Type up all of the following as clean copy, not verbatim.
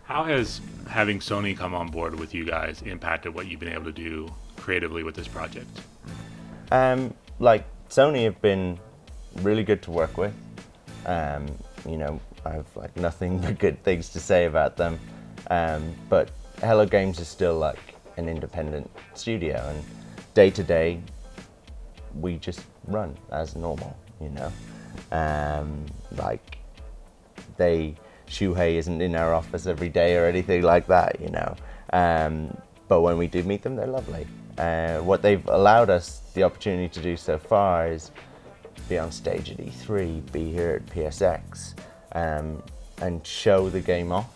How has having Sony come on board with you guys impacted what you've been able to do creatively with this project? Like Sony have been really good to work with. I have like nothing but good things to say about them. But Hello Games is still like an independent studio, and day to day, we just run as normal. Like Shuhei isn't in our office every day or anything like that. But when we do meet them, they're lovely. What they've allowed us the opportunity to do so far is be on stage at E3, be here at PSX, and show the game off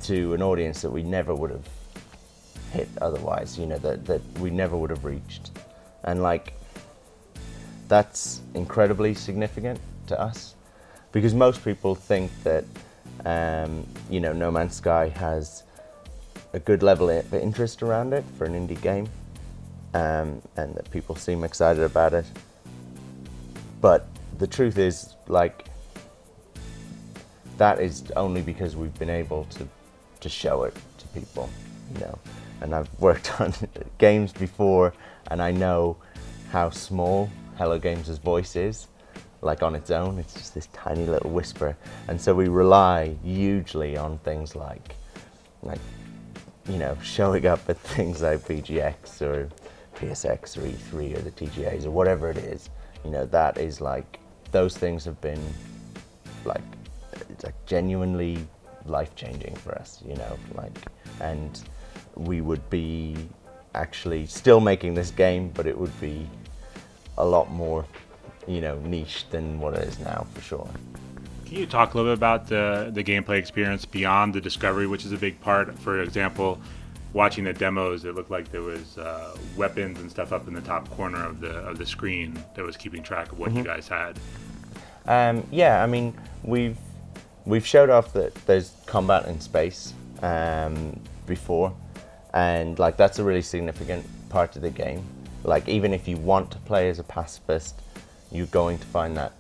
to an audience that we never would have hit otherwise, that we never would have reached. And like, that's incredibly significant to us, because most people think that, No Man's Sky has a good level of interest around it for an indie game, and that people seem excited about it. But the truth is, like, that is only because we've been able to show it to people, And I've worked on games before, and I know how small Hello Games' voice is. Like on its own, it's just this tiny little whisper. And so we rely hugely on things like showing up at things like VGX or PSX or E3 or the TGAs or whatever it is. That is like, those things have been like genuinely life-changing for us, and we would be actually still making this game, but it would be a lot more, niche than what it is now, for sure. Can you talk a little bit about the gameplay experience beyond the discovery, which is a big part? For example, watching the demos, it looked like there was weapons and stuff up in the top corner of the screen that was keeping track of what you guys had. Yeah, I mean, we've showed off that there's combat in space before, and like that's a really significant part of the game. Like, even if you want to play as a pacifist, you're going to find that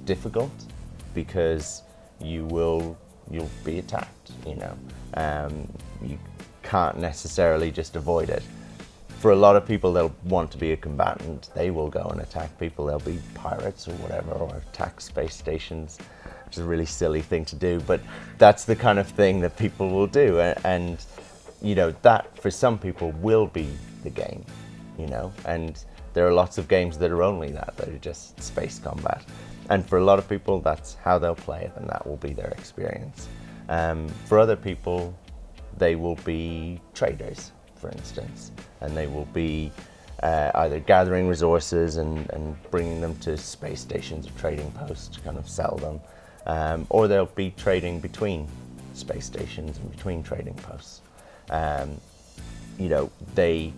difficult, because you'll be attacked. You can't necessarily just avoid it. For a lot of people, they'll want to be a combatant. They will go and attack people. They'll be pirates or whatever, or attack space stations, which is a really silly thing to do, but that's the kind of thing that people will do. And that for some people will be the game, and there are lots of games that are only that are just space combat. And for a lot of people, that's how they'll play it, and that will be their experience. For other people, they will be traders, for instance, and they will be either gathering resources and bringing them to space stations or trading posts to kind of sell them, or they'll be trading between space stations and between trading posts. They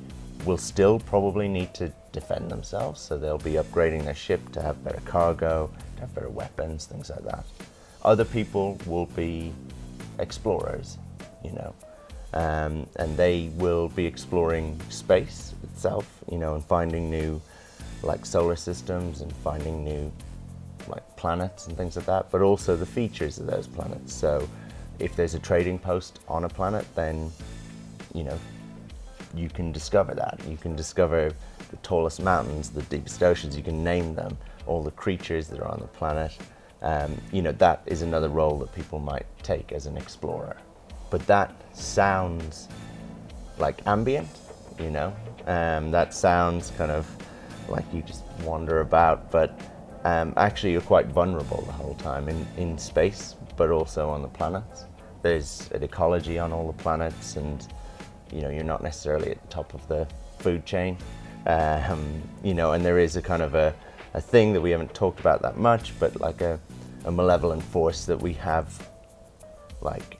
will still probably need to defend themselves, so they'll be upgrading their ship to have better cargo, to have better weapons, things like that. Other people will be explorers, and they will be exploring space itself, and finding new like solar systems and finding new like planets and things like that, but also the features of those planets. So if there's a trading post on a planet, then you can discover that. You can discover the tallest mountains, the deepest oceans, you can name them, all the creatures that are on the planet. That is another role that people might take as an explorer. But that sounds like ambient, that sounds kind of like you just wander about, but actually you're quite vulnerable the whole time in space, but also on the planets. There's an ecology on all the planets, and you're not necessarily at the top of the food chain, and there is a kind of a thing that we haven't talked about that much, but like a malevolent force that we have like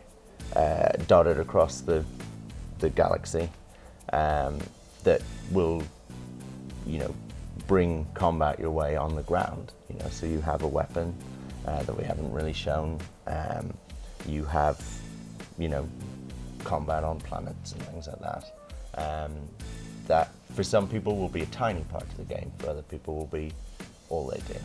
dotted across the galaxy, that will bring combat your way on the ground. So you have a weapon that we haven't really shown. You have combat on planets and things like that. That for some people will be a tiny part of the game, for other people will be all they do.